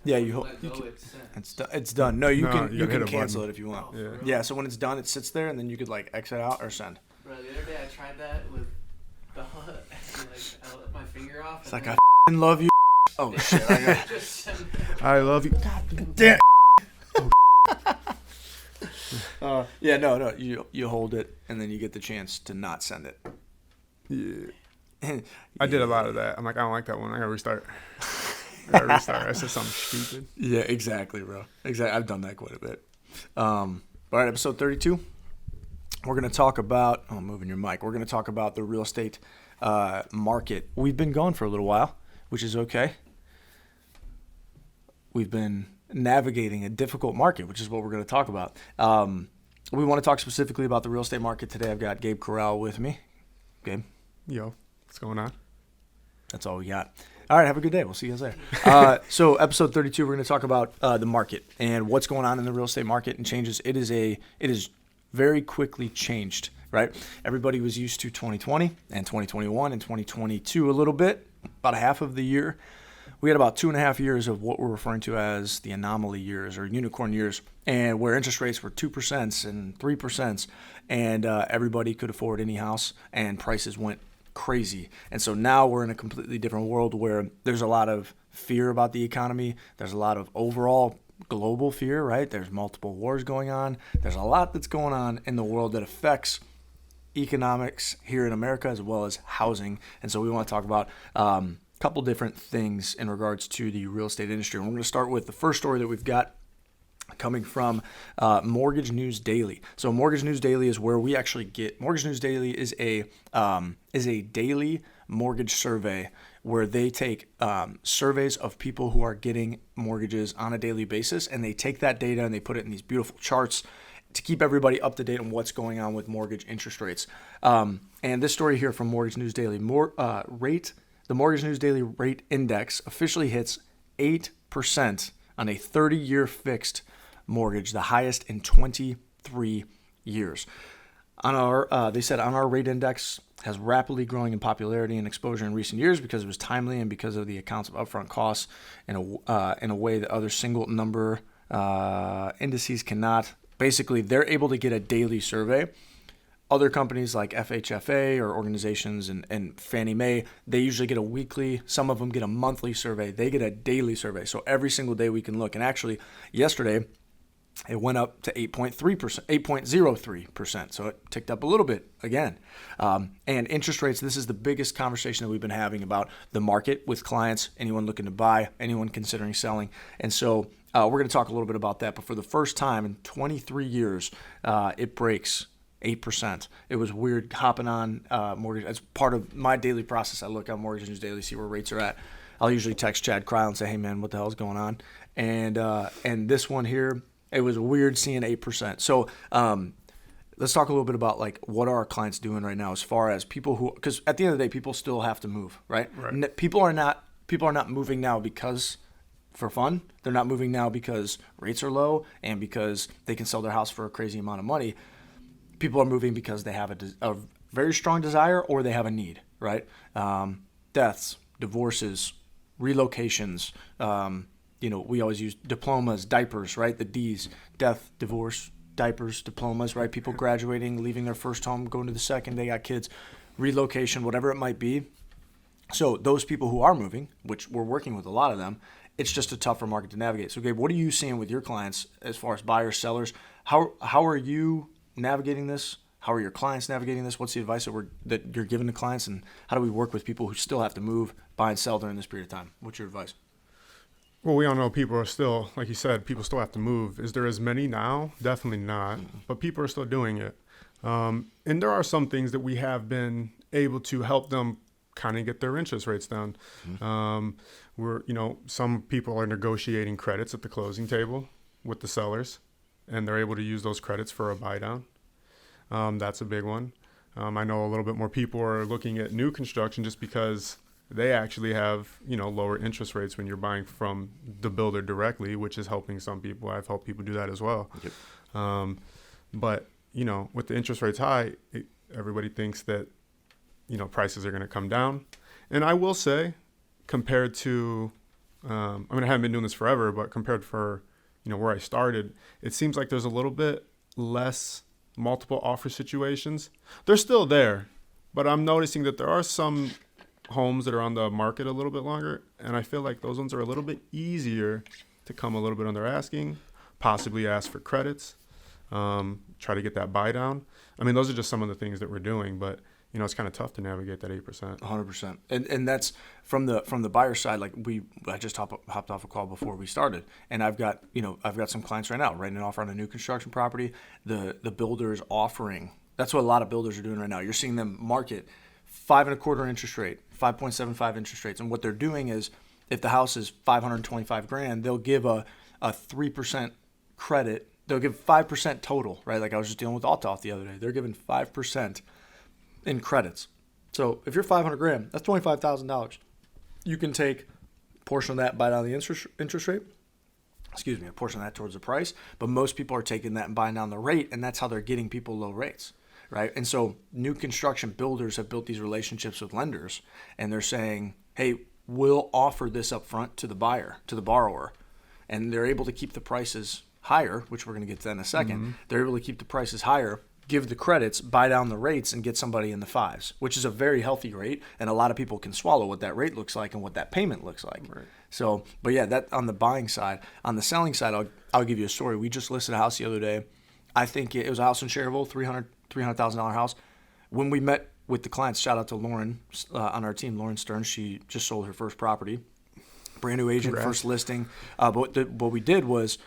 Yeah, When you you hold. let go, it's sent. It's done. No, you No, can you you gotta hit can a cancel button. it if you want. Oh, Yeah. for real? Yeah, so when it's done, it sits there, and then you could like exit out or send. Bro, the other day I tried that with Bella, and like I let my finger off. It's and like then I love you. Oh shit! I got just sent I love you. damn. Yeah, no. You hold it, and then you get the chance to not send it. Yeah. I did a lot of that. I'm like, I don't like that one. I gotta restart. I said something stupid. Yeah, exactly, bro. Exactly. I've done that quite a bit. All right, episode 32. We're going to talk about, I'm moving your mic. We're going to talk about the real estate market. We've been going for a little while, which is okay. We've been navigating a difficult market, which is what we're going to talk about. We want to talk specifically about the real estate market today. I've got Gabe Corral with me. Gabe, Yo, what's going on? that's all we got. All right, have a good day. We'll see you guys there. So episode 32, we're going to talk about the market and what's going on in the real estate market and changes. It is very quickly changed, right? Everybody was used to 2020 and 2021 and 2022 a little bit, about half of the year. We had about 2.5 years of what we're referring to as the anomaly years or unicorn years, and where interest rates were 2% and 3%, and everybody could afford any house, and prices went crazy. And so now we're in a completely different world where there's a lot of fear about the economy. There's a lot of overall global fear, right? There's multiple wars going on. There's a lot that's going on in the world that affects economics here in America as well as housing. And so we want to talk about a couple different things in regards to the real estate industry. And we're going to start with the first story that we've got coming from Mortgage News Daily. So Mortgage News Daily is where we actually get. Mortgage News Daily is a daily mortgage survey where they take surveys of people who are getting mortgages on a daily basis, and they take that data and they put it in these beautiful charts to keep everybody up to date on what's going on with mortgage interest rates. And this story here from Mortgage News Daily, the Mortgage News Daily rate index officially hits 8% on a 30-year fixed mortgage, the highest in 23 years. They said our rate index has rapidly growing in popularity and exposure in recent years because it was timely and because of the accounts of upfront costs in a way that other single number indices cannot. Basically, they're able to get a daily survey. Other companies like FHFA or organizations and Fannie Mae, they usually get a weekly. Some of them get a monthly survey. They get a daily survey. So every single day we can look. And actually, yesterday, it went up to 8.03%. So it ticked up a little bit again. And interest rates, this is the biggest conversation that we've been having about the market with clients, anyone looking to buy, anyone considering selling. And so we're going to talk a little bit about that. But for the first time in 23 years, it breaks 8%. It was weird hopping on mortgage. As part of my daily process, I look on Mortgage News Daily, see where rates are at. I'll usually text Chad Cryle and say, hey, man, what the hell is going on? And this one here, it was weird seeing 8%. So let's talk a little bit about like what are our clients doing right now as far as people who, because at the end of the day, people still have to move, right? People are not moving now because for fun. They're not moving now because rates are low and because they can sell their house for a crazy amount of money. People are moving because they have a very strong desire or they have a need, right? Deaths, divorces, relocations. We always use diplomas, diapers, right? The D's, death, divorce, diapers, diplomas, right? People graduating, leaving their first home, going to the second, they got kids, relocation, whatever it might be. So those people who are moving, which we're working with a lot of them, it's just a tougher market to navigate. So Gabe, what are you seeing with your clients as far as buyers, sellers? How are you navigating this? How are your clients navigating this? What's the advice that you're giving to clients, and how do we work with people who still have to move, buy and sell during this period of time? What's your advice? Well, we all know people are still, like you said, people still have to move. Is there as many now? Definitely not. But people are still doing it. And there are some things that we have been able to help them kind of get their interest rates down. Some people are negotiating credits at the closing table with the sellers, and they're able to use those credits for a buy down. That's a big one. I know a little bit more people are looking at new construction just because they actually have, lower interest rates when you're buying from the builder directly, which is helping some people. I've helped people do that as well. Yep. But with the interest rates high, everybody thinks that, prices are going to come down. And I will say, compared to I mean, I haven't been doing this forever, but compared for, where I started, it seems like there's a little bit less multiple offer situations. They're still there, but I'm noticing that there are some homes that are on the market a little bit longer, and I feel like those ones are a little bit easier to come a little bit under asking, possibly ask for credits, try to get that buy down. I mean, those are just some of the things that we're doing, but it's kind of tough to navigate that 8%. 100%. And that's from the buyer side. Like I just hopped off a call before we started, and I've got some clients right now writing an offer on a new construction property. The builder is offering. That's what a lot of builders are doing right now. You're seeing them market 5.25 interest rate, 5.75 interest rates, and what they're doing is, if the house is $525,000, they'll give a 3% credit. They'll give 5% total, right? Like I was just dealing with Altoff the other day. They're giving 5% in credits. So if you're $500,000, that's $25,000. You can take a portion of that, buy down the interest rate. Excuse me, a portion of that towards the price. But most people are taking that and buying down the rate, and that's how they're getting people low rates, right? And so new construction builders have built these relationships with lenders, and they're saying, hey, we'll offer this up front to the buyer, to the borrower, and they're able to keep the prices higher, which we're going to get to that in a second. Mm-hmm. They're able to keep the prices higher, give the credits, buy down the rates, and get somebody in the 5s, which is a very healthy rate, and a lot of people can swallow what that rate looks like and what that payment looks like. Right. So, but yeah, that on the buying side. On the selling side, I'll give you a story. We just listed a house the other day. I think it was a house in Cherville, $300,000 house. When we met with the clients, shout out to Lauren on our team, Lauren Stern. She just sold her first property, brand new agent, Congrats. First listing. But what we did was,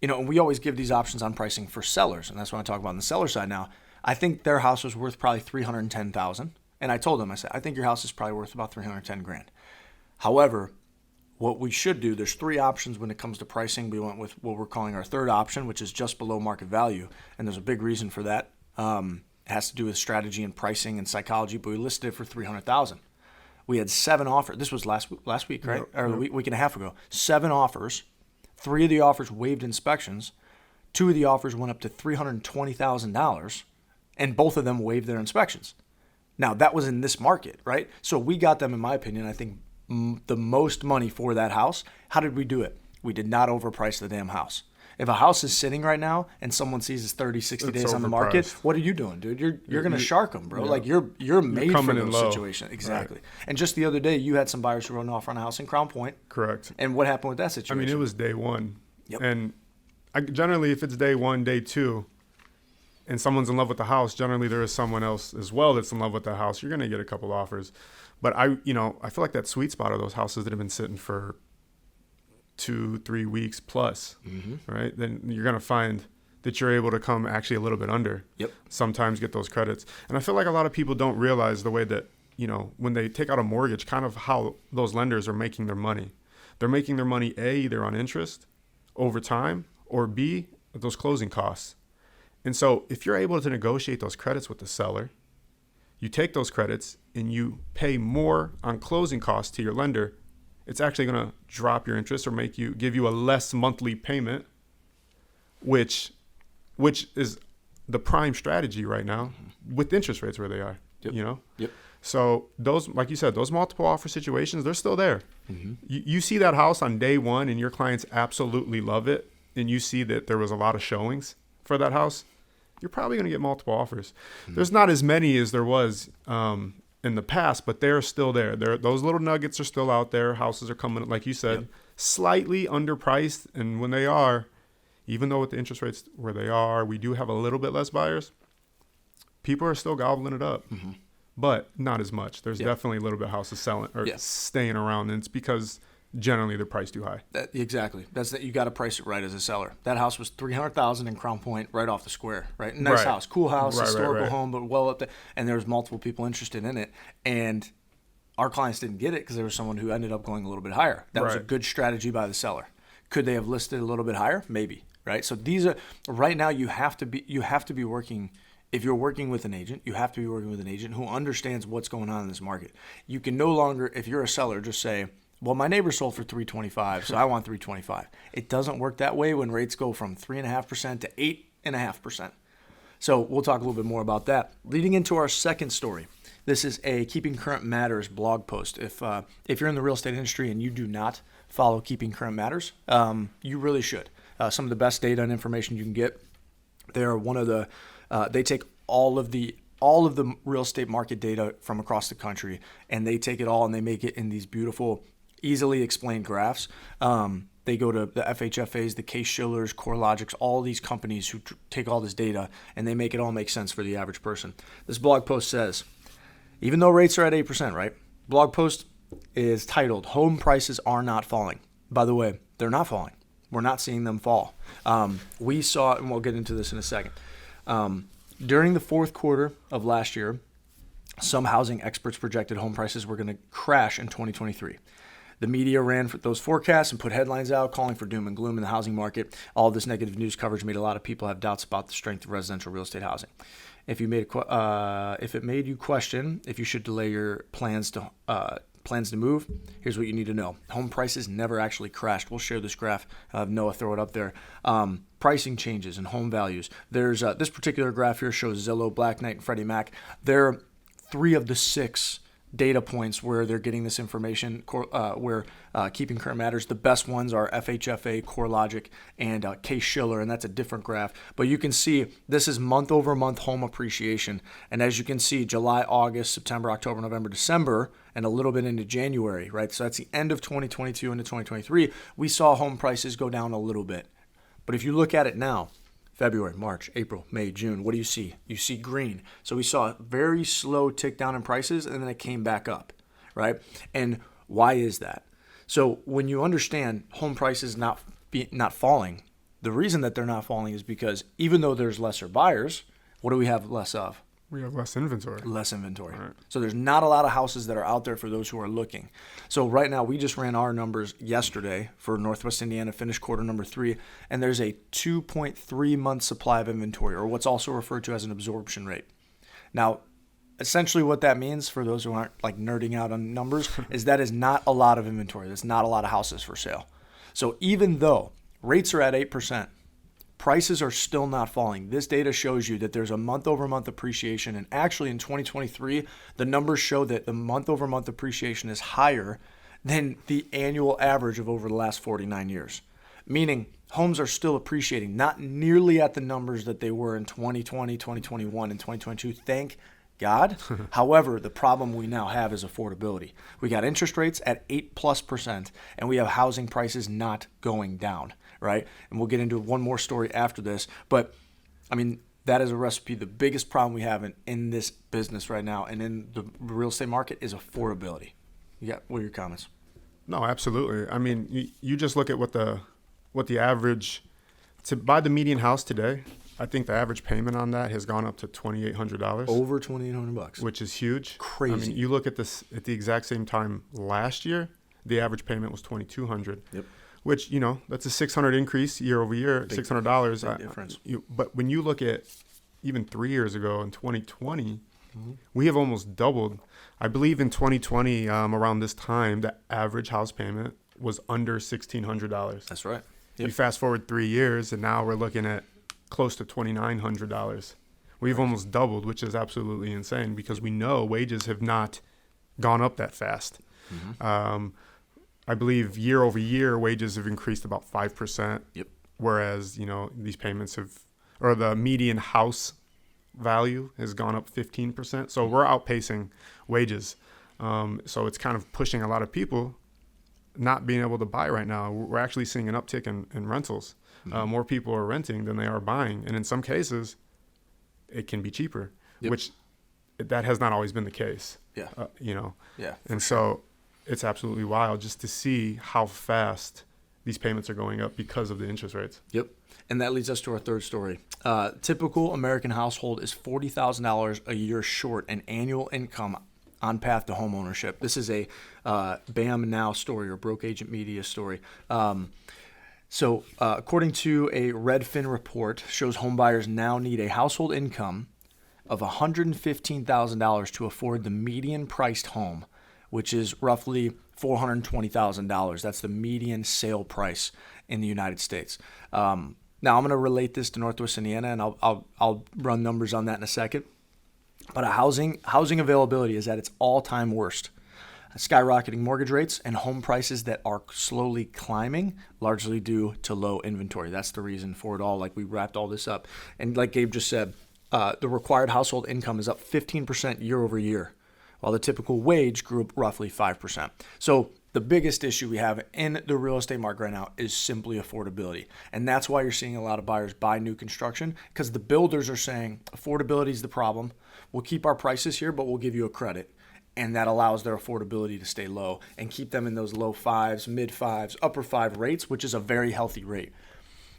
and we always give these options on pricing for sellers, and that's what I talk about on the seller side now. I think their house was worth probably $310,000, and I told them, I said, I think your house is probably worth about $310,000. However, what we should do, there's 3 options when it comes to pricing. We went with what we're calling our third option, which is just below market value, and there's a big reason for that. It has to do with strategy and pricing and psychology, but we listed it for $300,000. We had 7 offers. This was last week, right? Yep. Or a week and a half ago. 7 offers. 3 of the offers waived inspections. 2 of the offers went up to $320,000, and both of them waived their inspections. Now, that was in this market, right? So we got them, in my opinion, I think the most money for that house. How did we do it? We did not overprice the damn house. If a house is sitting right now and someone sees it's 30, 60 It's days on the market, overpriced. what are you doing, dude? You're going to shark them, bro. Yeah. Like you're made for coming in those low. situations. Exactly. Right. And just the other day, you had some buyers who wrote an offer on a house in Crown Point. Correct. And what happened with that I situation? mean, it was day one. Yep. And generally, if it's day 1, day 2, and someone's in love with the house, generally there is someone else as well that's in love with the house. You're going to get a couple offers. But I feel like that sweet spot are those houses that have been sitting for 2-3 weeks plus, right? Then you're going to find that you're able to come actually a little bit under. Yep. Sometimes get those credits. And I feel like a lot of people don't realize the way that, when they take out a mortgage, kind of how those lenders are making their money. They're making their money, A, either on interest over time, or B, those closing costs. And so if you're able to negotiate those credits with the seller, you take those credits and you pay more on closing costs to your lender, it's actually going to drop your interest or give you a less monthly payment, which is the prime strategy right now with interest rates where they are. Yep. Yep. So those, like you said, those multiple offer situations, they're still there. Mm-hmm. You see that house on day 1 and your clients absolutely love it, and you see that there was a lot of showings for that house, you're probably going to get multiple offers. Mm-hmm. There's not as many as there was in the past, but they're still there. Those little nuggets are still out there. Houses are coming, like you said, slightly underpriced. And when they are, even though with the interest rates where they are, we do have a little bit less buyers, people are still gobbling it up. Mm-hmm. But not as much. There's definitely a little bit of houses selling or staying around, and it's because generally they're priced too high. Exactly. That's that. You got to price it right as a seller. That house was $300,000 in Crown Point, right off the square. Right, nice Right. house, cool house, Right, historical right. home, but well up there. And there was multiple people interested in it, and our clients didn't get it because there was someone who ended up going a little bit higher. That was a Right. good strategy by the seller. Could they have listed a little bit higher? Maybe. Right. So these are right now. You have to be working. If you're working with an agent, you have to be working with an agent who understands what's going on in this market. You can no longer, if you're a seller, just say, well, my neighbor sold for $325, so I want $325. It doesn't work that way when rates go from 3.5% to 8.5%. So we'll talk a little bit more about that. Leading into our second story. This is a Keeping Current Matters blog post. If you're in the real estate industry and you do not follow Keeping Current Matters, you really should. Some of the best data and information you can get. They're one of the. They take all of the real estate market data from across the country, and they take it all and they make it in these beautiful, easily explained graphs. They go to the FHFAs, the Case-Shillers, CoreLogic's, all these companies who take all this data and they make it all make sense for the average person. This blog post says, even though rates are at 8%, right? Blog post is titled, Home Prices Are Not Falling. By the way, they're not falling. We're not seeing them fall. We saw, and we'll get into this in a second, during the fourth quarter of last year, some housing experts projected home prices were going to crash in 2023. The media ran for those forecasts and put headlines out calling for doom and gloom in the housing market. All of this negative news coverage made a lot of people have doubts about the strength of residential real estate housing. If it made you question if you should delay your plans to move, here's what you need to know. Home prices never actually crashed. We'll share this graph. Noah, throw it up there. Pricing changes and home values. There's this particular graph here shows Zillow, Black Knight, and Freddie Mac. They're 3 of the 6 data points where they're getting this information, where Keeping Current Matters. The best ones are FHFA, CoreLogic, and Case-Shiller, and that's a different graph. But you can see this is month-over-month home appreciation. And as you can see, July, August, September, October, November, December, and a little bit into January, right? So that's the end of 2022 into 2023. We saw home prices go down a little bit. But if you look at it now, February, March, April, May, June, what do you see? You see green. So we saw a very slow tick down in prices, and then it came back up, right? And why is that? So when you understand home prices not falling, the reason that they're not falling is because even though there's lesser buyers, what do we have less of? We have less inventory. Less inventory. Right. So there's not a lot of houses that are out there for those who are looking. So right now, we just ran our numbers yesterday for Northwest Indiana, finished quarter number 3, and there's a 2.3 month supply of inventory, or what's also referred to as an absorption rate. Now, essentially what that means for those who aren't like nerding out on numbers is that is not a lot of inventory. That's not a lot of houses for sale. So even though rates are at 8%, prices are still not falling. This data shows you that there's a month-over-month appreciation, and actually in 2023, the numbers show that the month-over-month appreciation is higher than the annual average of over the last 49 years, meaning homes are still appreciating, not nearly at the numbers that they were in 2020, 2021, and 2022. Thank God. However, the problem we now have is affordability. We got interest rates at 8+%, and we have housing prices not going down. Right? And we'll get into one more story after this. But, I mean, that is a recipe. The biggest problem we have in this business right now and in the real estate market is affordability. What are your comments? No, absolutely. I mean, you just look at what the average, to buy the median house today, I think the average payment on that has gone up to $2,800. Over $2,800. Which is huge. Crazy. I mean, you look at this at the exact same time last year, the average payment was $2,200. Yep. Which, that's a $600 increase year over year, $600. Big difference. But when you look at even 3 years ago in 2020, we have almost doubled. I believe in 2020, around this time, the average house payment was under $1,600. That's right. Yep. You fast forward 3 years, and now we're looking at close to $2,900. We've almost doubled, which is absolutely insane because we know wages have not gone up that fast. Mm-hmm. I believe year over year, wages have increased about 5%. Yep. Whereas, these payments or the median house value has gone up 15%. So we're outpacing wages. So it's kind of pushing a lot of people not being able to buy right now. We're actually seeing an uptick in rentals. Mm-hmm. More people are renting than they are buying. And in some cases, it can be cheaper, which that has not always been the case. Yeah. Yeah. And so it's absolutely wild just to see how fast these payments are going up because of the interest rates. Yep. And that leads us to our third story. Typical American household is $40,000 a year short in annual income on path to home ownership. This is a BAM Now story or Broke Agent Media story. So according to a Redfin report, shows home buyers now need a household income of $115,000 to afford the median priced home, which is roughly $420,000. That's the median sale price in the United States. Now I'm going to relate this to Northwest Indiana, and I'll run numbers on that in a second. But housing availability is at its all-time worst. Skyrocketing mortgage rates and home prices that are slowly climbing, largely due to low inventory. That's the reason for it all. Like, we wrapped all this up. And like Gabe just said, the required household income is up 15% year over year, while the typical wage grew up roughly 5%. So the biggest issue we have in the real estate market right now is simply affordability. And that's why you're seeing a lot of buyers buy new construction, because the builders are saying affordability is the problem. We'll keep our prices here, but we'll give you a credit. And that allows their affordability to stay low and keep them in those low fives, mid fives, upper five rates, which is a very healthy rate.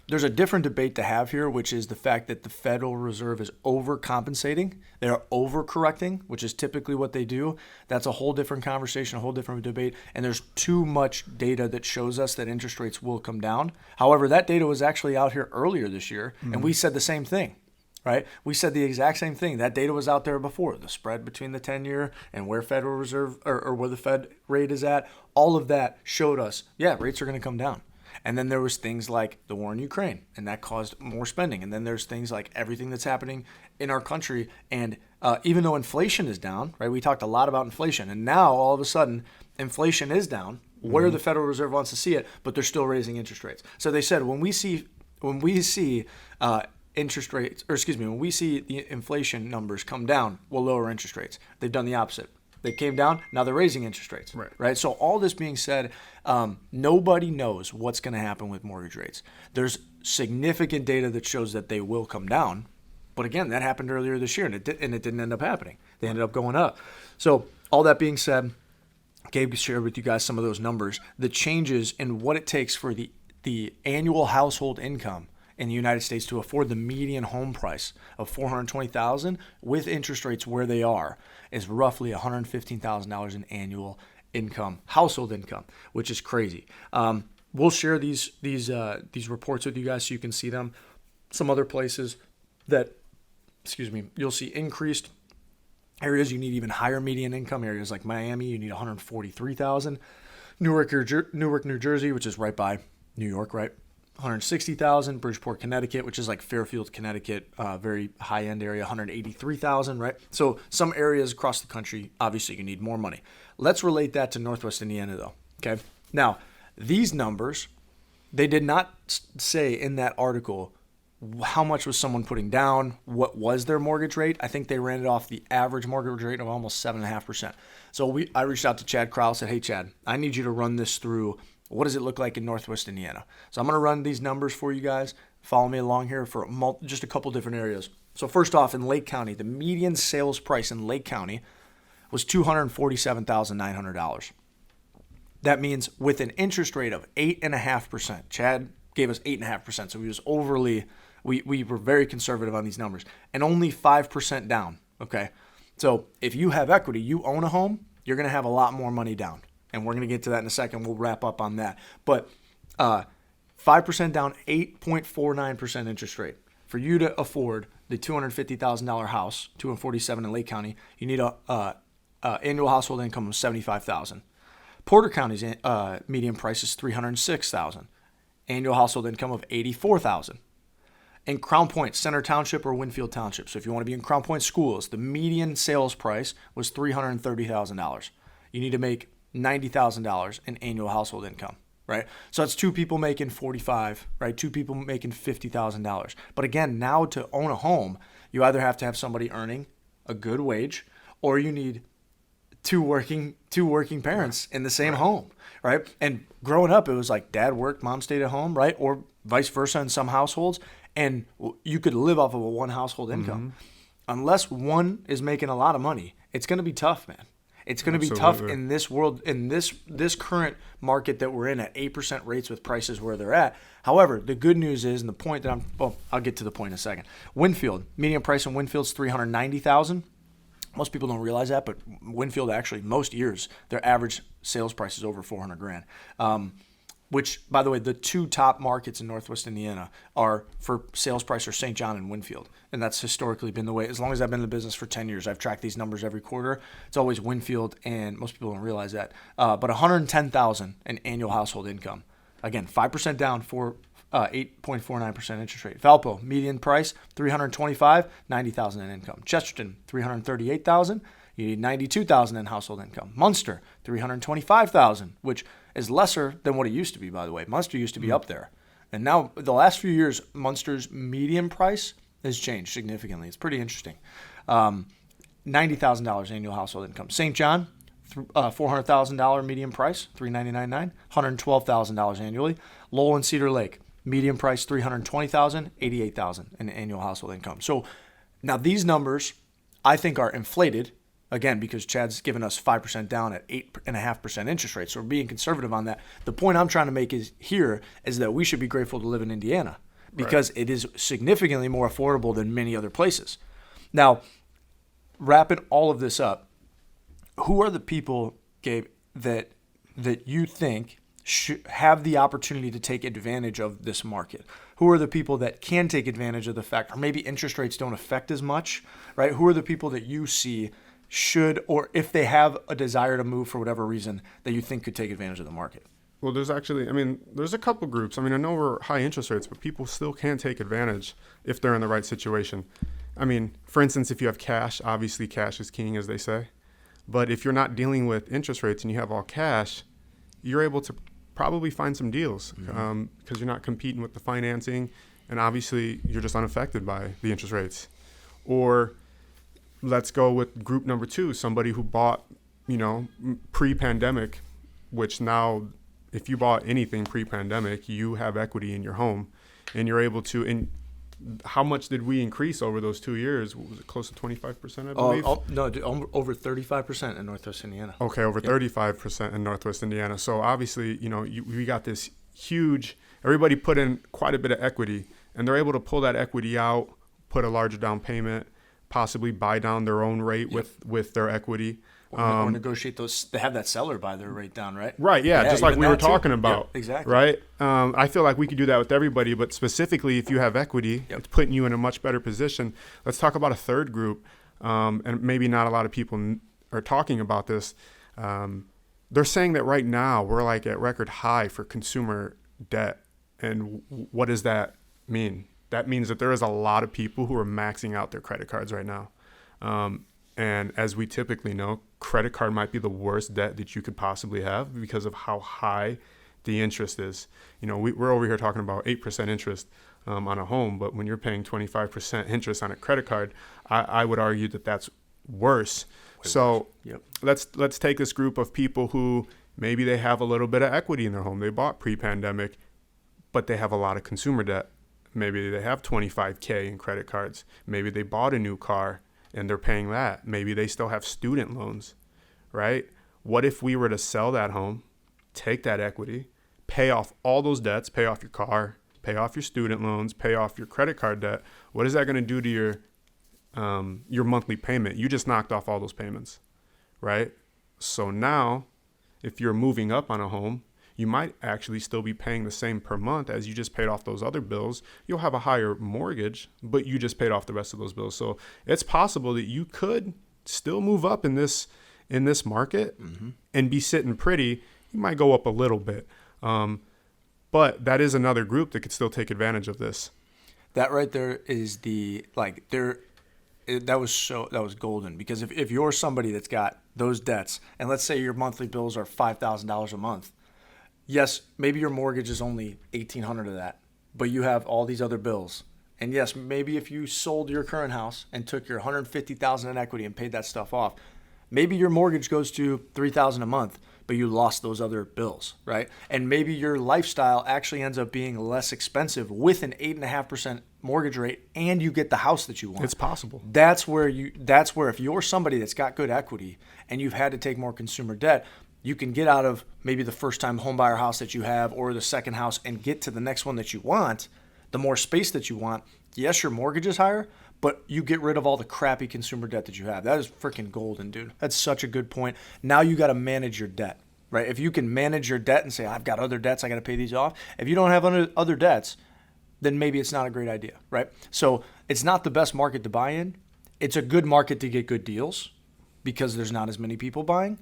There's a different debate to have here, which is the fact that the Federal Reserve is overcompensating. They're overcorrecting, which is typically what they do. That's a whole different conversation, a whole different debate. And there's too much data that shows us that interest rates will come down. However, that data was actually out here earlier this year, and we said the same thing. Right? We said the exact same thing. That data was out there before. The spread between the 10-year and where Federal Reserve or where the Fed rate is at, all of that showed us, yeah, rates are going to come down. And then there was things like the war in Ukraine, and that caused more spending. And then there's things like everything that's happening in our country. And even though inflation is down, right? We talked a lot about inflation, and now all of a sudden inflation is down where the Federal Reserve wants to see it, but they're still raising interest rates. So they said when we see interest rates, or excuse me, when we see the inflation numbers come down, we'll lower interest rates. They've done the opposite. They came down, now they're raising interest rates. Right? So all this being said, nobody knows what's going to happen with mortgage rates. There's significant data that shows that they will come down. But again, that happened earlier this year, and it didn't end up happening. They ended up going up. So all that being said, Gabe shared with you guys some of those numbers, the changes in what it takes for the annual household income in the United States to afford the median home price of $420,000 with interest rates where they are is roughly $115,000 in annual income, household income, which is crazy. We'll share these reports with you guys so you can see them. Some other places that, you'll see increased areas. You need even higher median income areas like Miami. You need $143,000. Newark, New Jersey, which is right by New York, right? $160,000. Bridgeport, Connecticut, which is like Fairfield, Connecticut, very high-end area, $183,000, right? So some areas across the country, obviously you need more money. Let's relate that to Northwest Indiana, though, okay? Now, these numbers, they did not say in that article how much was someone putting down, what was their mortgage rate. I think they ran it off the average mortgage rate of almost 7.5%. So I reached out to Chad Crowell, said, hey, Chad, I need you to run this through. What does it look like in Northwest Indiana? So I'm going to run these numbers for you guys. Follow me along here for just a couple different areas. So first off, in Lake County, the median sales price in Lake County was $247,900. That means with an interest rate of 8.5%. Chad gave us 8.5%, so we were very conservative on these numbers, and only 5% down, okay? So if you have equity, you own a home, you're going to have a lot more money down. And we're going to get to that in a second. We'll wrap up on that. But 5% down, 8.49% interest rate. For you to afford the $250,000 house, 247 in Lake County, you need a annual household income of $75,000. Porter County's median price is $306,000. Annual household income of $84,000. In Crown Point, Center Township or Winfield Township. So if you want to be in Crown Point schools, the median sales price was $330,000. You need to make $90,000 in annual household income, right? So that's two people making $45,000, right? Two people making $50,000. But again, now to own a home, you either have to have somebody earning a good wage, or you need two working parents in the same home, right? And growing up, it was like dad worked, mom stayed at home, right? Or vice versa in some households, and you could live off of a one household income. Unless one is making a lot of money, it's going to be tough, man. It's going to be tough in this world, in this current market that we're in at 8% rates with prices where they're at. However, the good news is, and the point that I'll get to the point in a second. Winfield, median price in Winfield's $390,000. Most people don't realize that, but Winfield actually, most years, their average sales price is over $400,000. Which, by the way, the two top markets in Northwest Indiana are for sales price are St. John and Winfield. And that's historically been the way. As long as I've been in the business for 10 years, I've tracked these numbers every quarter. It's always Winfield, and most people don't realize that. But $110,000 in annual household income. Again, 5% down for 8.49% interest rate. Valpo, median price, $325,000, $90,000 in income. Chesterton, $338,000. You need $92,000 in household income. Munster, $325,000, which is lesser than what it used to be, by the way. Munster used to be up there. And now, the last few years, Munster's median price has changed significantly. It's pretty interesting. $90,000 annual household income. St. John, $400,000 median price, $399,900, $112,000 annually. Lowell and Cedar Lake, median price $320,000, $88,000 in annual household income. So now these numbers, I think, are inflated, again, because Chad's given us 5% down at 8.5% interest rate. So we're being conservative on that. The point I'm trying to make is that we should be grateful to live in Indiana because it is significantly more affordable than many other places. Now, wrapping all of this up, who are the people, Gabe, that you think should have the opportunity to take advantage of this market? Who are the people that can take advantage of the fact, or maybe interest rates don't affect as much, right? Who are the people that you see should, or if they have a desire to move for whatever reason, that you think could take advantage of the market? Well, there's a couple groups. I know we're high interest rates, but people still can take advantage if they're in the right situation. For instance, if you have cash, obviously cash is king, as they say. But if you're not dealing with interest rates and you have all cash, you're able to probably find some deals because you're not competing with the financing, and obviously you're just unaffected by the interest rates. Or let's go with group number 2, somebody who bought, pre-pandemic, which now if you bought anything pre-pandemic, you have equity in your home and you're able to. And how much did we increase over those 2 years? Was it close to 25%, I believe? No, over 35% in Northwest Indiana. Okay, over 35% in Northwest Indiana. So obviously, we got this huge, everybody put in quite a bit of equity, and they're able to pull that equity out, put a larger down payment, possibly buy down their own rate with their equity. Or negotiate those. They have that seller buy their rate down, right? Right, yeah, just like we were talking about. Yeah, exactly. Right? I feel like we could do that with everybody, but specifically if you have equity, it's putting you in a much better position. Let's talk about a third group, and maybe not a lot of people are talking about this. They're saying that right now we're like at record high for consumer debt. And what does that mean? That means that there is a lot of people who are maxing out their credit cards right now. And as we typically know, credit card might be the worst debt that you could possibly have because of how high the interest is. We're over here talking about 8% interest on a home, but when you're paying 25% interest on a credit card, I would argue that that's worse. So let's take this group of people who maybe they have a little bit of equity in their home. They bought pre-pandemic, but they have a lot of consumer debt. Maybe they have $25K in credit cards. Maybe they bought a new car and they're paying that. Maybe they still have student loans, right? What if we were to sell that home, take that equity, pay off all those debts, pay off your car, pay off your student loans, pay off your credit card debt? What is that going to do to your monthly payment? You just knocked off all those payments, right? So now, if you're moving up on a home, you might actually still be paying the same per month as you just paid off those other bills. You'll have a higher mortgage, but you just paid off the rest of those bills. So it's possible that you could still move up in this market and be sitting pretty. You might go up a little bit. But that is another group that could still take advantage of this. That right there is that was golden, because if you're somebody that's got those debts, and let's say your monthly bills are $5,000 a month, yes, maybe your mortgage is only $1,800 of that, but you have all these other bills. And yes, maybe if you sold your current house and took your $150,000 in equity and paid that stuff off, maybe your mortgage goes to $3,000 a month, but you lost those other bills, right? And maybe your lifestyle actually ends up being less expensive with an 8.5% mortgage rate, and you get the house that you want. It's possible. That's where if you're somebody that's got good equity and you've had to take more consumer debt, you can get out of maybe the first-time homebuyer house that you have or the second house and get to the next one that you want, the more space that you want. Yes, your mortgage is higher, but you get rid of all the crappy consumer debt that you have. That is freaking golden, dude. That's such a good point. Now you got to manage your debt, right? If you can manage your debt and say, I've got other debts, I got to pay these off. If you don't have other debts, then maybe it's not a great idea, right? So it's not the best market to buy in. It's a good market to get good deals because there's not as many people buying.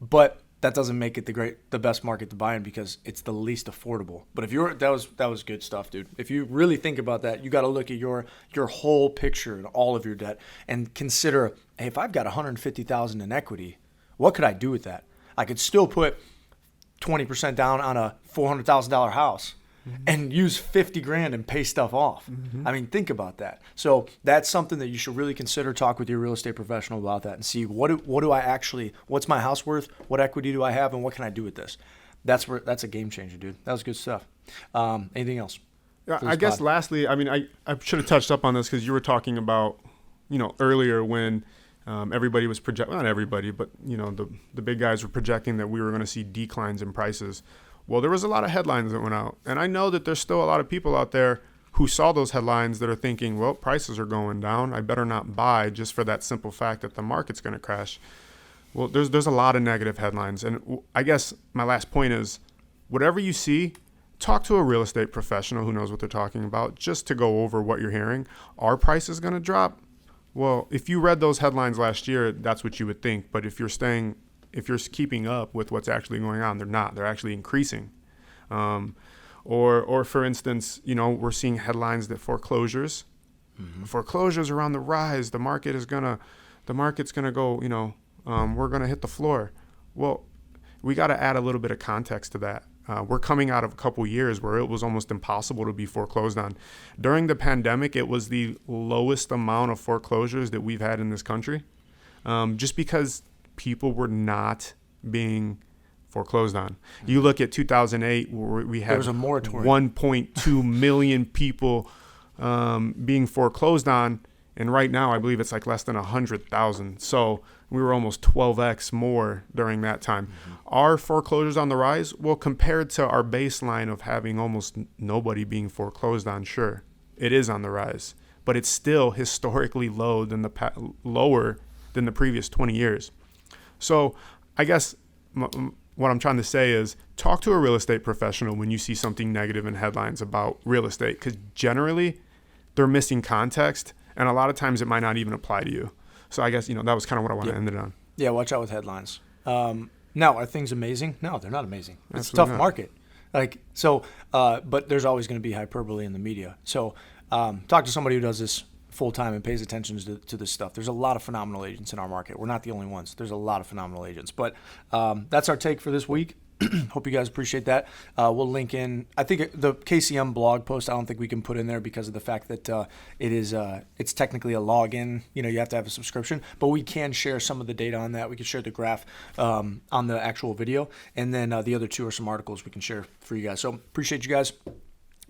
But that doesn't make it the best market to buy in because it's the least affordable. But if that was good stuff, dude. If you really think about that, you got to look at your whole picture and all of your debt and consider, hey, if I've got $150,000 in equity, what could I do with that? I could still put 20% down on a $400,000 house and use $50,000 and pay stuff off. I mean, think about that. So that's something that you should really consider. Talk with your real estate professional about that and see what's my house worth? What equity do I have? And what can I do with this? That's a game changer, dude. That was good stuff. Anything else? I guess lastly, I mean, I should have touched up on this because you were talking about, earlier when everybody was not everybody, but, the big guys were projecting that we were going to see declines in prices. Well, there was a lot of headlines that went out. And I know that there's still a lot of people out there who saw those headlines that are thinking, well, prices are going down. I better not buy just for that simple fact that the market's going to crash. Well, there's a lot of negative headlines. And I guess my last point is, whatever you see, talk to a real estate professional who knows what they're talking about just to go over what you're hearing. Are prices going to drop? Well, if you read those headlines last year, that's what you would think. But if you're keeping up with what's actually going on, they're not. They're actually increasing. Or for instance, we're seeing headlines that foreclosures are on the rise. The market's gonna go. We're gonna hit the floor. Well, we got to add a little bit of context to that. We're coming out of a couple years where it was almost impossible to be foreclosed on. During the pandemic, it was the lowest amount of foreclosures that we've had in this country, just because people were not being foreclosed on. You look at 2008, where we had 1.2 million people being foreclosed on, and right now I believe it's like less than 100,000. So we were almost 12x more during that time. Are foreclosures on the rise? Well, compared to our baseline of having almost nobody being foreclosed on, sure, it is on the rise, but it's still historically lower than the previous 20 years. So I guess what I'm trying to say is talk to a real estate professional when you see something negative in headlines about real estate, because generally they're missing context, and a lot of times it might not even apply to you. So I guess, that was kind of what I wanted to end it on. Yeah, watch out with headlines. Now, are things amazing? No, they're not amazing. It's Absolutely a tough market. But there's always going to be hyperbole in the media. So talk to somebody who does this full time and pays attention to this stuff. There's a lot of phenomenal agents in our market. We're not the only ones. There's a lot of phenomenal agents. But that's our take for this week. Hope you guys appreciate that. We'll link in, I think the KCM blog post, I don't think we can put in there because of the fact that it's technically a login. You have to have a subscription, but we can share some of the data on that. We can share the graph on the actual video. And then the other two are some articles we can share for you guys. So appreciate you guys.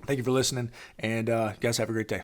Thank you for listening, and you guys have a great day.